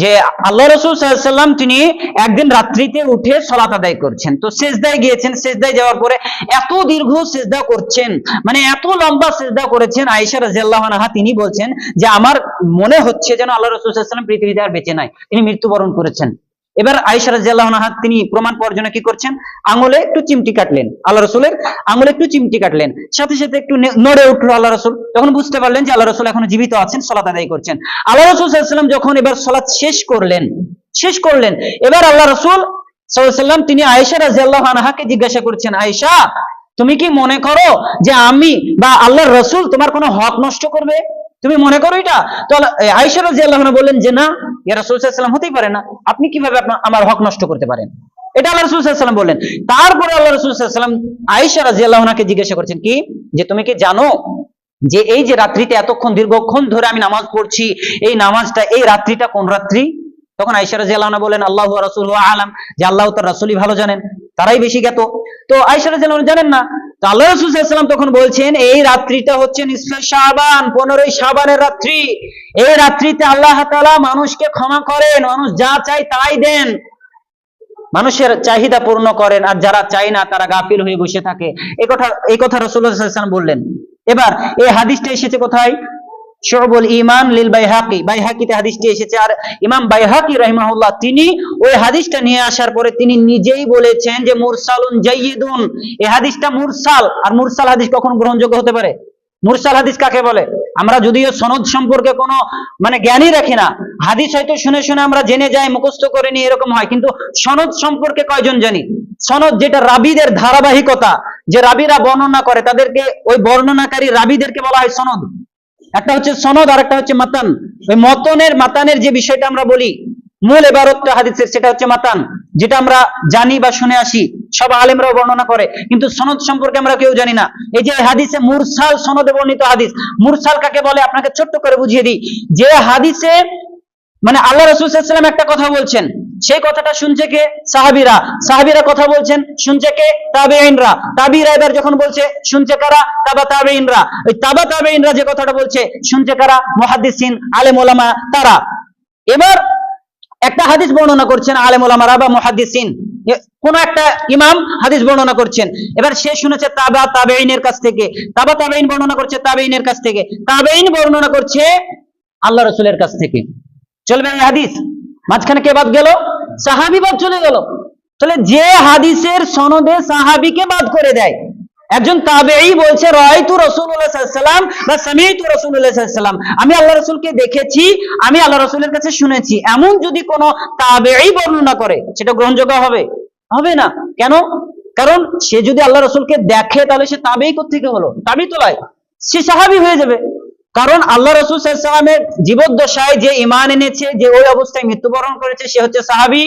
যে আল্লাহ রাসূল সাল্লাল্লাহু আলাইহি ওয়াসাল্লাম তিনি একদিন রাত্রিতে উঠে সালাত আদায় করছেন। তো সিজদায় গিয়েছেন, সিজদায় যাওয়ার পরে এত দীর্ঘ সিজদা করছেন, মানে এত লম্বা সিজদা করেছেন, আয়েশা রাদিয়াল্লাহু আনহা তিনি বলছেন যে আমার মনে হচ্ছে যেন আল্লাহ রাসূল সাল্লাল্লাহু আলাইহি ওয়াসাল্লাম পৃথিবীতে আর বেঁচে নাই, তিনি মৃত্যুবরণ করেছেন। এবার আয়েশা রাদিয়াল্লাহু আনহা তিনি প্রমাণ পাওয়ার জন্য কি করছেন, আঙুলে একটু চিমটি কাটলেন, আল্লাহ রাসূলের আঙুলে একটু চিমটি কাটলেন, সাথে সাথে একটু নড়ে উঠলো আল্লাহ রাসূল। তখন বুঝতে পারলেন যে আল্লাহ রাসূল এখনো জীবিত আছেন, সালাত আদায় করছেন। আল্লাহ রাসূল সাল্লাল্লাহু আলাইহি ওয়াসাল্লাম যখন এবার সালাত শেষ করলেন, এবার আল্লাহ রাসূল সাল্লাল্লাহু আলাইহি ওয়াসাল্লাম তিনি আয়েশা রাদিয়াল্লাহু আনহাকে জিজ্ঞাসা করছেন, আয়েশা তুমি কি মনে করো যে আমি বা আল্লাহর রাসূল তোমার কোনো হক নষ্ট করবে? তুমি মনে করো এটা? তো আয়েশা রাদিয়াল্লাহু আনহা বললেন যে না, ইয়া রাসূল সাল্লাল্লাহু আলাইহি ওয়াসাল্লাম, হতেই পারে না, আপনি কিভাবে আমার হক নষ্ট করতে পারেন? এটা আল্লাহ রাসূল সাল্লাল্লাহু আলাইহি ওয়াসাল্লাম বললেন। তারপরে আল্লাহ রাসূল সাল্লাল্লাহু আলাইহি ওয়াসাল্লাম আয়েশা রাদিয়াল্লাহু আনহাকে জিজ্ঞাসা করছেন কি, যে তুমি কি জানো যে এই যে রাত্রিতে এতক্ষণ দীর্ঘক্ষণ ধরে আমি নামাজ পড়ছি, এই নামাজটা এই রাত্রিটা কোন রাত্রি? তখন আয়েশা রাদিয়াল্লাহু আনহা বলেন, আল্লাহু ওয়া রাসূলুহু আ'লাম, যে আল্লাহ ও তার রাসূলই ভালো জানেন, তারাই বেশি জ্ঞাত। তো আয়েশা রাদিয়াল্লাহু আনহা জানেন না। তো আল্লাহ রাসূল সাল্লাল্লাহু আলাইহি ওয়াসাল্লাম তখন বলছেন, এই রাত্রিটা হচ্ছে নিসফে শাবান, 15ই শাবানের রাত্রি। এই রাত্রিতে আল্লাহ তাআলা মানুষকে ক্ষমা করেন, মানুষ যা চায় তাই দেন, মানুষের চাহিদা পূর্ণ করেন, আর যারা চায় না তারা গাফিল হয়ে বসে থাকে। এই কথা রাসূলুল্লাহ সাল্লাল্লাহু আলাইহি ওয়াসাল্লাম বললেন। এবার এই হাদিসটা এসেছে কোথায়? শুবুল ঈমান লিল বাইহাকি, বাইহাকিতে হাদিসটি এসেছে। আর ইমাম বাইহাকি রাহিমাহুল্লাহ তিনি ওই হাদিসটা নিয়ে আসার পরে তিনি নিজেই বলেছেন যে মুরসালুন জাইয়িদুন, এই হাদিসটা মুরসাল। আর মুরসাল হাদিস কখন গ্রহণযোগ্য হতে পারে? মুরসাল হাদিস কাকে বলে? আমরা যদিও সনদ সম্পর্কে কোনো জ্ঞানই রাখি না, হাদিস হয়তো শুনে শুনে আমরা জেনে যাই, মুখস্থ করে নিই, এরকম হয়, কিন্তু সনদ সম্পর্কে কয়জন জানি? সনদ যেটা রাবীদের ধারাবাহিকতা, যে রাবীরা বর্ণনা করে তাদেরকে, ওই বর্ণনাকারী রাবীদেরকে বলা হয় সনদ। একটা হচ্ছে সনদ আর একটা হচ্ছে মাতান। ওই মাতানের যে বিষয়টা আমরা বলি, মূল ইবারতটা হাদিসের, সেটা হচ্ছে মাতান, যেটা আমরা জানি বা শুনে আসি, সব আলেমরাও বর্ণনা করে, কিন্তু সনদ সম্পর্কে আমরা কেউ জানি না। এই যে হাদিসে মুরসাল, সনদে বর্ণিত হাদিস, মুরসাল কাকে বলে আপনাকে ছোট্ট করে বুঝিয়ে দিই। যে হাদিসে আল্লাহ রাসূল সাল্লাল্লাহু আলাইহি ওয়াসাল্লাম একটা কথা বলছেন, সেই কথাটা শুনছে কে? সাহাবীরা কথা বলছেন, শুনছে কে? তাবেঈনরা। তাবেঈরা এবার যখন বলছে, শুনছে কারা? তাবেঈনরা। ওই তাবেঈনরা যে কথাটা বলছে, শুনছে কারা? মুহাদ্দিসিন, আলেম ওলামা তারা। এবার একটা হাদিস বর্ণনা করছেন আলেম ওলামারা বা মুহাদ্দিসিন, কোন একটা ইমাম হাদিস বর্ণনা করছেন, এবার সে শুনেছে তাবেঈনের কাছ থেকে, তাবেঈন বর্ণনা করছে তাবেঈনের কাছ থেকে, তাবেঈন বর্ণনা করছে আল্লাহ রাসূলের কাছ থেকে। চলবে এই হাদিস? মাঝখানে কে বাদ গেল? সাহাবী বাদ চলে গেল। তাহলে যে হাদিসের সনদে সাহাবীকে বাদ করে দেয়, একজন তাবেঈ বলছে রাআইতু রাসূলুল্লাহ সাল্লাল্লাহু আলাইহি ওয়াসাল্লাম বা সামি'তু রাসূলুল্লাহ সাল্লাল্লাহু আলাইহি ওয়াসাল্লাম, আমি আল্লাহ রাসূলকে দেখেছি, আমি আল্লাহ রাসূলের কাছে শুনেছি, এমন যদি কোন তাবেঈ বর্ণনা করে, সেটা গ্রহণযোগ্য হবে না। কেন? কারণ সে যদি আল্লাহ রাসূলকে দেখে, তাহলে সে তাবেঈ কোত্থেকে হলো? তাবেঈ তো নয়, সে সাহাবী হয়ে যাবে। কারণ আল্লাহ রাসূল সাল্লাল্লাহু আলাইহি ওয়াসাল্লামের জীবদ্দশায় যে ঈমান এনেছে, যে ওই অবস্থায় মৃত্যুবরণ করেছে, সে হচ্ছে সাহাবী।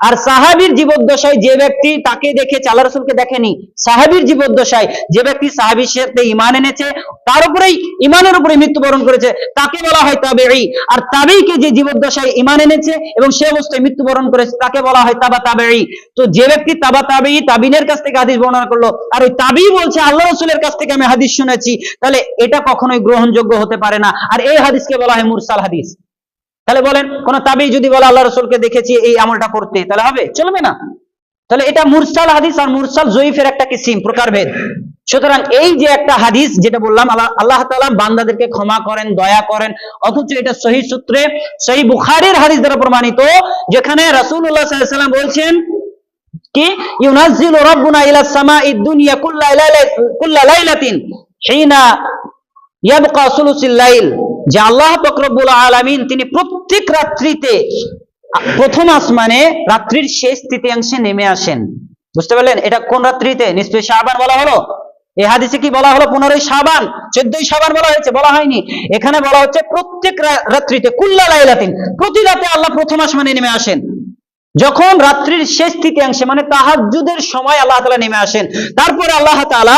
আর সাহাবীর জীবদ্দশায় যে ব্যক্তি তাকে দেখেছে, আল্লাহ রাসূলকে দেখেনি, সাহাবীর জীবদ্দশায় যে ব্যক্তি সাহাবীর সাথে ঈমান এনেছে, তার উপরেই ঈমানের উপরে মৃত্যুবরণ করেছে, তাকে বলা হয় তাবেঈ। আর তাবেঈকে যে জীবদ্দশায় ঈমান এনেছে এবং সে অবস্থায় মৃত্যুবরণ করেছে, তাকে বলা হয় তাবেঈ। তো যে ব্যক্তি তাবেঈ, তাবিনের কাছ থেকে হাদিস বর্ণনা করলো, আর ওই তাবেঈ বলছে আল্লাহ রাসূলের কাছ থেকে আমি হাদিস শুনেছি, তাহলে এটা কখনোই গ্রহণযোগ্য হতে পারে না। আর এই হাদিসকে বলা হয় মুরসাল হাদিস। তাহলে বলেন, কোন তাবেঈ যদি বলে আল্লাহ রাসূলকে দেখেছি এই আমলটা করতে, তাহলে হবে? চলবে না। তাহলে এটা মুরসাল হাদিস, আর মুরসাল জয়ীফের একটা কিসিম, প্রকারভেদ। সুতরাং এই যে একটা হাদিস যেটা বললাম, আল্লাহ তাআলা বান্দাদেরকে ক্ষমা করেন, দয়া করেন, অথচ এটা সহিহ সূত্রে সহিহ বুখারীর হাদিস দ্বারা প্রমাণিত, যেখানে রাসূলুল্লাহ সাল্লাল্লাহু আলাইহি ওয়াসাল্লাম বলছেন কি, ইউনাজ্জিলু রাব্বুনা ইলা সামাঈদ দুনিয়া কুল্লা লাইলাতিন হিনা ইয়াবকা সুলুসিল লাইল, যে আল্লাহ পাক রব্বুল আলামিন তিনি প্রত্যেক রাত্রিতে প্রথম আসমানে রাত্রির শেষ তৃতীয়াংশে নেমে আসেন। বুঝতে পারলেন? এটা কোন রাত্রিতে? নিসফে শাবান বলা হলো। এই হাদিসে কি বলা হলো? 15ই শাবান, 14ই শাবান বলা হয়েছে? বলা হয়নি। এখানে বলা হচ্ছে প্রত্যেক রাত্রিতে, কুল্লা লাইলাতিন, প্রতি রাতে আল্লাহ প্রথম আসমানে নেমে আসেন। যখন রাত্রির শেষ তৃতীয়াংশে, তাহাজ্জুদের সময় আল্লাহ তাআলা নেমে আসেন। তারপরে আল্লাহ তাআলা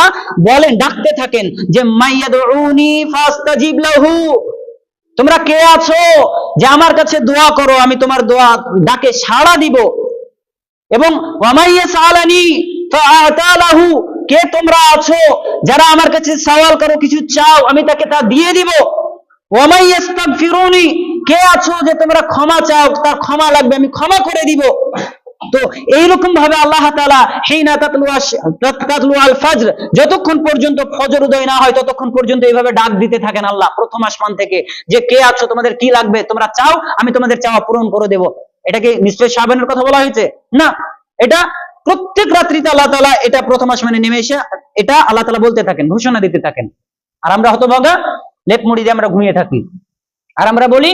বলেন, ডাকতে থাকেন যে মাইয়াদউনি ফাস্তাজিব লাহু, তোমরা কে আছো যে আমার কাছে দোয়া করো, আমি তোমার দোয়া ডাকে সাড়া দিব। এবং ওয়ামাইয়াসালানি ফাআতালাহু, কে তোমরা আছো যারা আমার কাছে সওয়াল করো, কিছু চাও, আমি তাকে তা দিয়ে দিব। ওয়ামাইয়াস্তাগফিরুনি, কে আছো যে তোমরা ক্ষমা চাও, তার ক্ষমা লাগবে, আমি ক্ষমা করে দিব। তো এইরকম ভাবে আল্লাহ তাআলা হিনা তাতলু আল ফাজর, যতক্ষণ পর্যন্ত ফজর উদয় না হয় ততক্ষণ পর্যন্ত এইভাবে ডাক দিতে থাকেন আল্লাহ প্রথম আসমান থেকে, যে কে আছো, তোমাদের কি লাগবে, তোমরা চাও, আমি তোমাদের চাওয়া পূরণ করে দেব। এটা কি নিশ্চয় শাবানের কথা বলা হয়েছে? না, এটা প্রত্যেক রাত্রিতে আল্লাহ তাআলা এটা প্রথম আসমানে নেমে এসে এটা আল্লাহ তাআলা বলতে থাকেন, ঘোষণা দিতে থাকেন। আর আমরা হতভাগা লেপ মুড়ি দিয়ে আমরা ঘুমিয়ে থাকি। আর আমরা বলি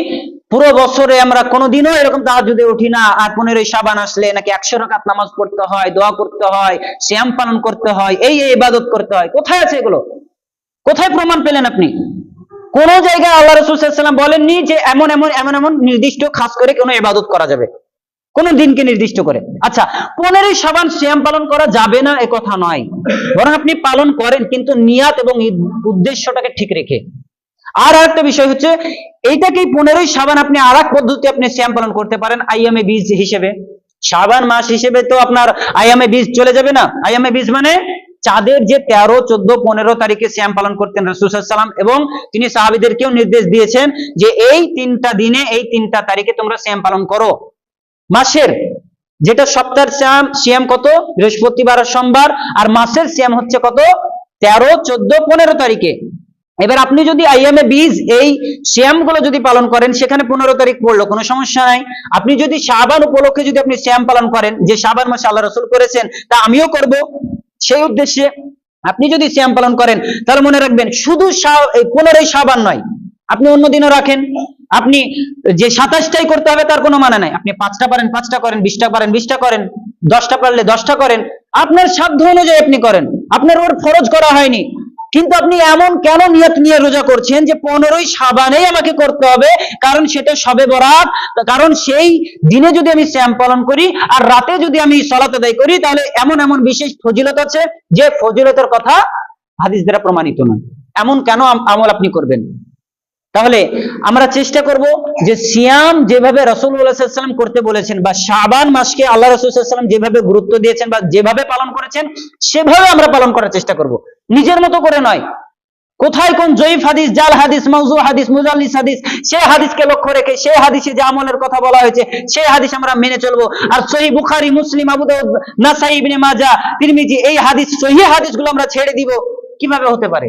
পুরো বছরে আমরা কোনোদিনও এরকম তাহাজ্জুদে উঠি না, আর 15ই শাবান আসলে নাকি 100 রাকাত নামাজ পড়তে হয়, দোয়া করতে হয়, সিয়াম পালন করতে হয়, এই ইবাদত করতে হয়। কোথায় আছে এগুলো? কোথায় প্রমাণ পেলেন আপনি? কোন জায়গায় আল্লাহ রাসূল সাল্লাল্লাহু আলাইহি ওয়াসাল্লাম বলেননি যে এমন এমন এমন এমন নির্দিষ্ট খাস করে কোনো ইবাদত করা যাবে, কোন দিনকে নির্দিষ্ট করে। আচ্ছা, 15ই শাবান সিয়াম পালন করা যাবে না এ কথা নয়, বরং আপনি পালন করেন, কিন্তু নিয়াত এবং উদ্দেশ্যটাকে ঠিক রেখে। আর একটা বিষয় হচ্ছে, এইটাকেই 15ই শাবান আপনি আর এক পদ্ধতি আপনি সিয়াম পালন করতে পারেন আইয়ামে বীজ হিসেবে। শাবান মাস হিসেবে তো আপনার আইয়ামে বীজ চলে যাবে না। আইয়ামে বীজ মানে চাঁদের যে 13, 14, 15 তারিখে সিয়াম পালন করতেন রাসূল সাল্লাল্লাহু আলাইহি ওয়াসাল্লাম, এবং তিনি সাহাবীদেরকেও নির্দেশ দিয়েছেন যে এই 3টা দিনে, এই 3টা তারিখে তোমরা সিয়াম পালন করো। মাসের যেটা সপ্তাহের সিয়াম কত? বৃহস্পতিবার আর সোমবার। আর মাসের সিয়াম হচ্ছে কত? 13, 14, 15 তারিখে। এবার আপনি যদি আইয়ামে বীজ এই সিয়াম গুলো যদি পালন করেন, সেখানে 15 তারিখ পড়লো, কোনো সমস্যা নাই। আপনি যদি শাবান উপলক্ষে যদি আপনি সিয়াম পালন করেন, যে শাবান মাসে আল্লাহ রাসূল করেছেন তা আমিও করব, সেই উদ্দেশ্যে আপনি যদি সিয়াম পালন করেন, তাহলে মনে রাখবেন শুধু 15ই শাবান নয়, আপনি অন্য দিনও রাখেন। আপনি যে 27টাই করতে হবে তার কোনো মানে নাই। আপনি 5টা পারেন 5টা করেন, 20টা পারেন 20টা করেন, 10টা পারলে 10টা করেন, আপনার সাধ্য অনুযায়ী আপনি করেন। আপনার ওর ফরজ করা হয়নি। কিন্তু আপনি এমন কেন নিয়ত নিয়ে রোজা করছেন যে 15ই শাবানেই আমাকে করতে হবে, কারণ সেটা শবে বরাত, কারণ সেই দিনে যদি আমি সিয়াম পালন করি আর রাতে যদি আমি সালাত আদায় করি, তাহলে এমন এমন বিশেষ ফজিলত আছে যে ফজিলতের কথা হাদিস দ্বারা প্রমাণিত না। এমন কেন আমল আপনি করবেন? তাহলে আমরা চেষ্টা করব যে সিয়াম যেভাবে রাসূলুল্লাহ সাল্লাল্লাহু আলাইহি ওয়াসাল্লাম করতে বলেছেন, বা শাবান মাসকে আল্লাহ রাসূল সাল্লাল্লাহু আলাইহি ওয়াসাল্লাম যেভাবে গুরুত্ব দিয়েছেন বা যেভাবে পালন করেছেন, সেভাবে আমরা পালন করার চেষ্টা করব, নিজের মতো করে নয়। কোথায় কোন জয়ীফ হাদিস, জাল হাদিস, মাউযু হাদিস, মুজাল্লিস হাদিস, সেই হাদিসকে লক্ষ্য রেখে সেই হাদিসে যে আমলের কথা বলা হয়েছে সেই হাদিস আমরা মেনে চলবো। আর সহিহ বুখারী, মুসলিম, আবু দাউদ, নাসাই, ইবনে মাজাহ, তিরমিজি, এই হাদিস, সহিহ হাদিসগুলো আমরা ছেড়ে দিব? কিভাবে হতে পারে?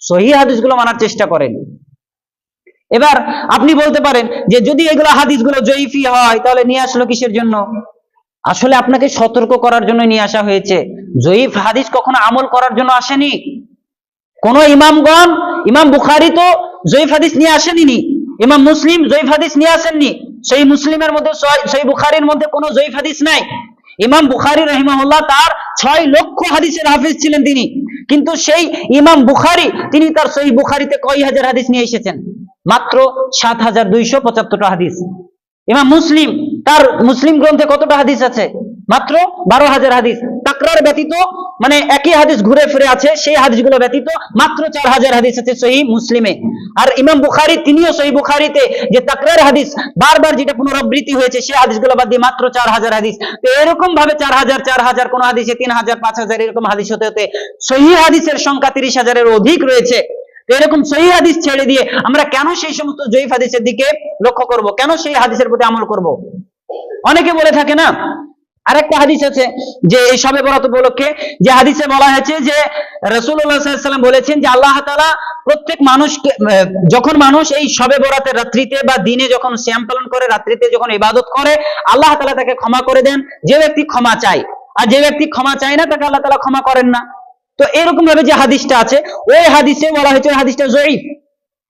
সহিহ হাদিসগুলো মানার চেষ্টা করেন। এবার আপনি বলতে পারেন যে যদি এগুলো হাদিসগুলো জয়ীফই হয়, তাহলে নিয়ে আসলো কিসের জন্য? আসলে আপনাকে সতর্ক করার জন্য নিয়ে আসা হয়েছে। জয়ীফ হাদিস কখনো আমল করার জন্য আসেনি। কোন ইমামগণ, ইমাম বুখারী তো জয়ীফ হাদিস নিয়ে আসেননি, ইমাম মুসলিম জয়ীফ হাদিস নিয়ে আসেননি। সেই মুসলিমের মধ্যে, সেই বুখারীর মধ্যে কোনো জয়ীফ হাদিস নাই। ইমাম বুখারী রাহিমাহুল্লাহ তার 6 লক্ষ হাদিসের হাফেজ ছিলেন তিনি, কিন্তু সেই ইমাম বুখারী তিনি তার সহিহ বুখারীতে কয় হাজার হাদিস নিয়ে এসেছেন? মাত্র 7275টা হাদিস। ইমাম মুসলিম তার মুসলিম গ্রন্থে কতটা হাদিস আছে? মাত্র 12,000 হাদিস। তাকরার ব্যতীত, মানে একই হাদিস ঘুরে ফিরে আছে, সেই হাদিসগুলো ব্যতীত মাত্র 4000 হাদিস আছে সহিহ মুসলিমে। আর ইমাম বুখারী তিনিও সহিহ বুখারীতে যে তাকরার হাদিস বারবার যেটা পুনরাবৃত্তি হয়েছে, সেই হাদিসগুলো বাদ দিয়ে মাত্র 4000 হাদিস। তো এরকম ভাবে 4000 কোন হাদিসে 3000, 5000, এরকম হাদিস হতে হতে সহিহ হাদিসের সংখ্যা 30,000-এর অধিক রয়েছে। এরকম সহিহ হাদিস ছেড়ে দিয়ে আমরা কেন সেই সমস্ত জয়ীফ হাদিসের দিকে লক্ষ্য করব? কেন সেই হাদিসের প্রতি আমল করব? অনেকে বলে থাকে না, আরেকটা হাদিস আছে যে এই শবে বরাত উপলক্ষে যে হাদিসে বলা হয়েছে যে রাসূলুল্লাহ সাল্লাল্লাহু আলাইহি ওয়াসাল্লাম বলেছেন যে আল্লাহ তাআলা প্রত্যেক মানুষকে, যখন মানুষ এই শবে বরাতের রাত্রিতে বা দিনে যখন সিয়াম পালন করে, রাত্রিতে যখন ইবাদত করে, আল্লাহ তাআলা তাকে ক্ষমা করে দেন যে ব্যক্তি ক্ষমা চায়, আর যে ব্যক্তি ক্ষমা চায় না তাকে আল্লাহ তাআলা ক্ষমা করেন না। তো এরকম ভাবে যে হাদিসটা আছে, ওই হাদিসে বলা হয়েছে ওই হাদিসটা জয়ীফ।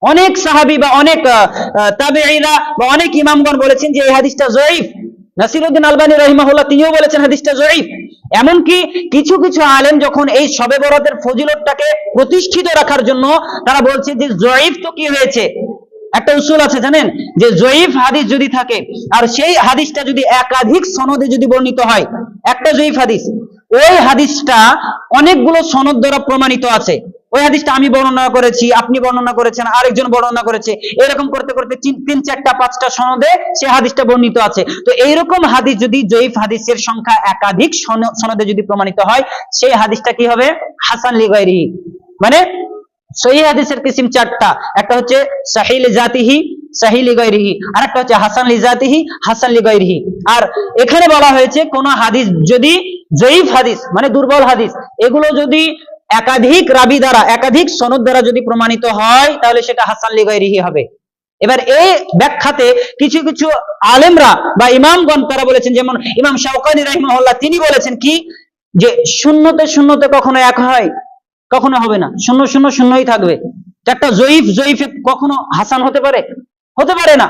অনেক সাহাবী বা অনেক তাবেঈরা বা অনেক ইমামগণ বলেছেন যে এই হাদিসটা জয়ীফ। নাসিরউদ্দিন আলবানী রাহিমাহুল্লাহ তিনিও বলেছেন হাদিসটা জয়ীফ। এমনকি কিছু কিছু আলেম যখন এই শবে বরাতের ফজিলতটাকে প্রতিষ্ঠিত রাখার জন্য তারা বলছে যে জয়ীফ তো কি হয়েছে, একটা উসুল আছে জানেন, যে জয়ীফ হাদিস যদি থাকে আর সেই হাদিসটা যদি একাধিক সনদে যদি বর্ণিত হয়, একটা জয়ীফ হাদিস, ওই হাদিসটা অনেকগুলো সনদ দ্বারা প্রমাণিত আছে, ওই হাদিসটা আমি বর্ণনা করেছি, আপনি বর্ণনা করেছেন, আরেকজন বর্ণনা করেছে, এরকম করতে করতে 3, 4, 5টা সনদে সে হাদিসটা বর্ণিত আছে। তো এইরকম হাদিস যদি জয়ীফ হাদিসের সংখ্যা একাধিক সনদে যদি প্রমাণিত হয়, সেই হাদিসটা কি হবে? হাসান লিগাইরিহি। মানে সহিহ হাদিসের কিসিম 4টা, একটা হচ্ছে সহিহ লিজাতিহি, সহিহ লিগাইরিহি, আর একটা হচ্ছে হাসান লিজাতিহি, হাসান লিগাইরিহি। আর এখানে বলা হয়েছে কোন হাদিস যদি জয়ীফ হাদিস মানে দুর্বল হাদিস, এগুলো যদি একাধিক রাবি দ্বারা, একাধিক সনদ দ্বারা যদি প্রমাণিত হয়, তাহলে সেটা হাসান লিগাইরিহি হবে। এবার এই ব্যাখ্যাতে কিছু কিছু আলেমরা বা ইমামগণ তারা বলেছেন, যেমন ইমাম শাওকানি রাহিমাহুল্লাহ, তিনি বলেছেন কি, যে শূন্যতে শূন্যতে কখনো এক হয়, কখনো হবে না, 0 0 0ই থাকবে। একটা জয়ীফে কখনো হাসান হতে পারে? হতে পারে না।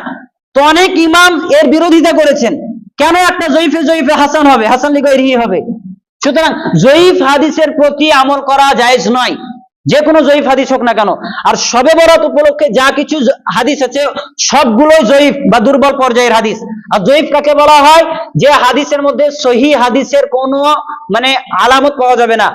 তো অনেক ইমাম এর বিরোধিতা করেছেন, কেন একটা জয়ীফে হাসান হবে, হাসান লিগাইরিহি হবে? সুতরাং জয়ীফ হাদিসের প্রতি আমল করা জায়েজ নয়, যে কোনো জয়ীফ হাদিস হোক না কেন। আর শবে বরাত উপলক্ষে যা কিছু হাদিস আছে সবগুলোই জয়ীফ বা দুর্বল পর্যায়ের হাদিস। আর জয়ীফ কাকে বলা হয়? যে হাদিসের মধ্যে সহিহ হাদিসের কোনো মানে আলামত পাওয়া যাবে না।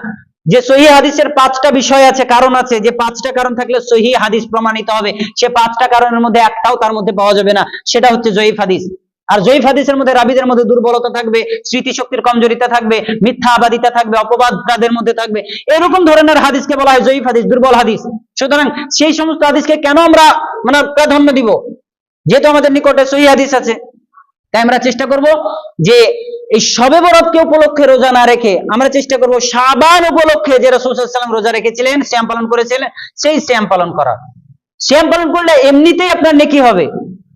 যে সহিহ হাদিসের 5টা বিষয় আছে, কারণ আছে, যে 5টা কারণ থাকলে সহিহ হাদিস প্রমাণিত হবে, সে 5টা কারণের মধ্যে একটাও তার মধ্যে পাওয়া যাবে না, সেটা হচ্ছে জয়ীফ হাদিস। আর জয়ীফ হাদিসের মধ্যে রাবীদের মধ্যে দুর্বলতা থাকবে, স্মৃতিশক্তির কমজোরিতা থাকবে, মিথ্যা আবাদিতা থাকবে, অপবাদ তাদের মধ্যে থাকবে। এরকম ধরনের হাদিসকে বলা হয় জয়ীফ হাদিস, দুর্বল হাদিস। সুতরাং সেই সমস্ত হাদিসকে কেন আমরা মানে প্রাধান্য দিব? যেহেতু আমাদের নিকটে সহিহ হাদিস আছে, তাই আমরা চেষ্টা করব যে এই শবে বরাতকে উপলক্ষে রোজা না রেখে আমরা চেষ্টা করব শাবান উপলক্ষে যে রাসূল সাল্লাল্লাহু আলাইহি ওয়াসাল্লাম রোজা রেখেছিলেন, সিয়াম পালন করেছিলেন, সেই সিয়াম পালন করা। সিয়াম পালন করলে এমনিতেই আপনার নেকি হবে।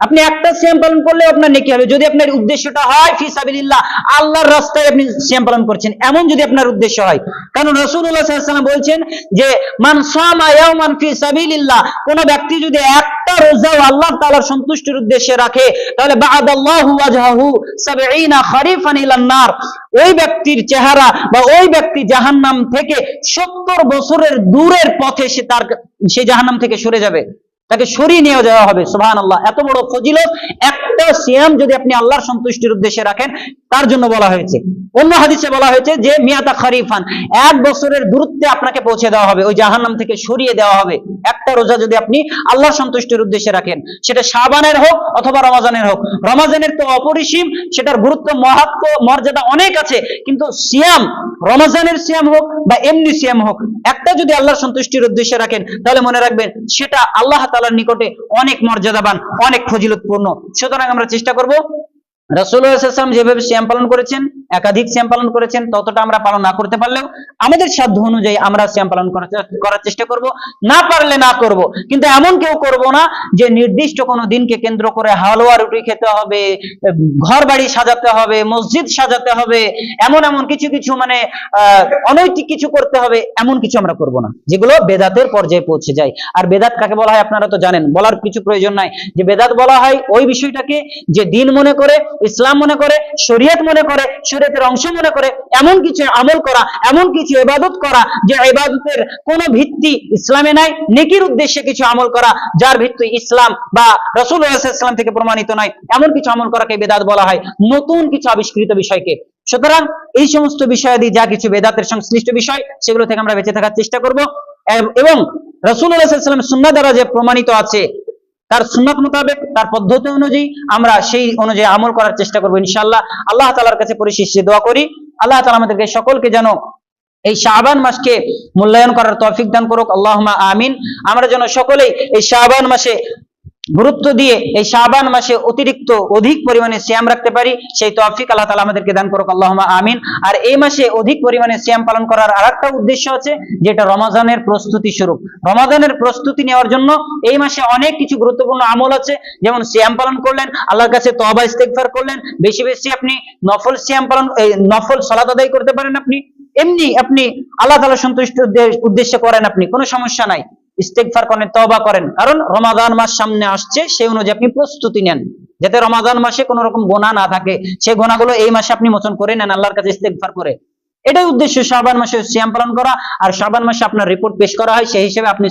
আপনি একটা সিয়াম পালন করলে আপনার নেকি হবে, যদি আপনার উদ্দেশ্যটা হয় ফি সাবিলিল্লাহ, আল্লাহর রাস্তায় আপনি সিয়াম পালন করছেন, এমন যদি আপনার উদ্দেশ্য হয়। কারণ রাসূলুল্লাহ সাল্লাল্লাহু আলাইহি ওয়াসাল্লাম বলছেন যে মান সামা ইয়াওমান ফি সাবিলিল্লাহ, কোন ব্যক্তি যদি একটা রোজাও আল্লাহ তাআলার সন্তুষ্টির উদ্দেশ্যে রাখে, তাহলে বা'দাল্লাহু ওয়াজহাহু 70 খরিফান ইলান নার, ওই ব্যক্তির চেহারা বা ওই ব্যক্তি জাহান্নাম থেকে 70 বছরের দূরের পথে সে জাহান্নাম থেকে সরে যাবে, তাকে সরিয়ে নিয়ে যাওয়া হবে। সুবহানাল্লাহ, এত বড় ফজিলত একটা সিয়াম যদি আপনি আল্লাহর সন্তুষ্টির উদ্দেশ্যে রাখেন, তার জন্য বলা হয়েছে। অন্য হাদিসে বলা হয়েছে যে মিয়াতা খরিফান, 1 বছরের দূরত্বে আপনাকে পৌঁছে দেওয়া হবে, ওই জাহান্নাম থেকে সরিয়ে দেওয়া হবে একটা রোজা যদি আপনি আল্লাহর সন্তুষ্টির উদ্দেশ্যে রাখেন, সেটা শাবানের হোক অথবা রমাজানের হোক। রমাজানের তো অপরিসীম, সেটার গুরুত্ব, মাহাত্ম্য, মর্যাদা অনেক আছে, কিন্তু সিয়াম, রমাজানের সিয়াম হোক বা এমনি সিয়াম হোক, একটা যদি আল্লাহর সন্তুষ্টির উদ্দেশ্যে রাখেন, তাহলে মনে রাখবেন সেটা আল্লাহ তাআলার নিকটে অনেক মর্যাদাবান, অনেক ফজিলতপূর্ণ। সুতরাং আমরা চেষ্টা করব রাসূলুল্লাহ সাল্লাল্লাহু আলাইহি ওয়াসাল্লাম যেভাবে সিয়াম পালন করেছেন, একাধিক সিয়াম পালন করেছেন, ততটা আমরা পালন না করতে পারলেও আমাদের সাধ্য অনুযায়ী আমরা সিয়াম পালন করার চেষ্টা করব। না পারলে না করব, কিন্তু এমন কেউ করব না যে নির্দিষ্ট কোনো দিনকে কেন্দ্র করে হালুয়া রুটি খেতে হবে, ঘর বাড়ি সাজাতে হবে, মসজিদ সাজাতে হবে, এমন কিছু কিছু মানে অনৈতিক কিছু করতে হবে, এমন কিছু আমরা করব না, যেগুলো বেদাতের পর্যায়ে পৌঁছে যায়। আর বেদাত কাকে বলা হয় আপনারা তো জানেন, বলার কিছু প্রয়োজন নাই। যে বেদাত বলা হয় ওই বিষয়টাকে যে দিন মনে করে, ইসলাম মনে করে, শরীয়ত মনে করে, শরীয়তের অংশ মনে করে এমন কিছু আমল করা, এমন কিছু ইবাদত করা যে ইবাদতের কোনো ভিত্তি ইসলামে নাই, নেকির উদ্দেশ্যে কিছু আমল করা যার ভিত্তি ইসলাম বা রাসূলুল্লাহ সাল্লাল্লাহু আলাইহি ওয়াসাল্লাম থেকে প্রমাণিত নয়, এমন কিছু আমল করাকে বেদাত বলা হয়, নতুন কিছু আবিষ্কৃত বিষয়কে। সুতরাং এই সমস্ত বিষয়াদি যা কিছু বেদাতের সংশ্লিষ্ট বিষয়, সেগুলো থেকে আমরা বেঁচে থাকার চেষ্টা করব। এবং রাসূলুল্লাহ সাল্লাল্লাহু আলাইহি ওয়াসাল্লামের সুন্নাহ দ্বারা যে প্রমাণিত আছে, তার সুন্নাত মোতাবেক, তার পদ্ধতি অনুযায়ী আমরা সেই অনুযায়ী আমল করার চেষ্টা করব ইনশাআল্লাহ। আল্লাহ তাআলার কাছে পরিশেষে দোয়া করি, আল্লাহ তাআলা আমাদেরকে সকলকে যেন এই শাবান মাসকে মূল্যায়ন করার তৌফিক দান করুক, আল্লাহুম্মা আমিন। আমরা যেন সকলেই এই শাবান মাসে গুরুত্ব দিয়ে এই শাবান মাসে অধিক পরিমাণে সিয়াম রাখতে পারি, সেই তৌফিক আল্লাহ তাআলা আমাদেরকে দান করুক, আল্লাহুম্মা আমিন। আর এই মাসে অধিক পরিমাণে সিয়াম পালন করার আরেকটা উদ্দেশ্য আছে, যেটা রমাজানের প্রস্তুতি স্বরূপ। রমাজানের প্রস্তুতি নেওয়ার জন্য এই মাসে অনেক কিছু গুরুত্বপূর্ণ আমল আছে, যেমন সিয়াম পালন করলেন, আল্লাহর কাছে তওবা ইস্তেগফার করলেন, বেশি বেশি আপনি নফল সিয়াম পালন, নফল সালাত আদায় করতে পারেন, এমনি আপনি আল্লাহ তাআলা সন্তুষ্টির উদ্দেশ্যে করেন, আপনি কোনো সমস্যা নাই, ইস্তেগফার করেন, তওবা করেন। কারণ রমাদান মাস সামনে আসছে, সেই অনুযায়ী আপনি প্রস্তুতি নেন, যাতে রমাদান মাসে কোনো রকম গুনাহ না থাকে, সেই গুনাহগুলো এই মাসে আপনি মোচন করে নেন আল্লাহর কাছে ইস্তেগফার করে। এটাই উদ্দেশ্য শাবান মাসে সিয়াম পালন করা। আর শাবান মাসে আপনার রিপোর্ট পেশ করা হয়, সেই হিসেবে আপনি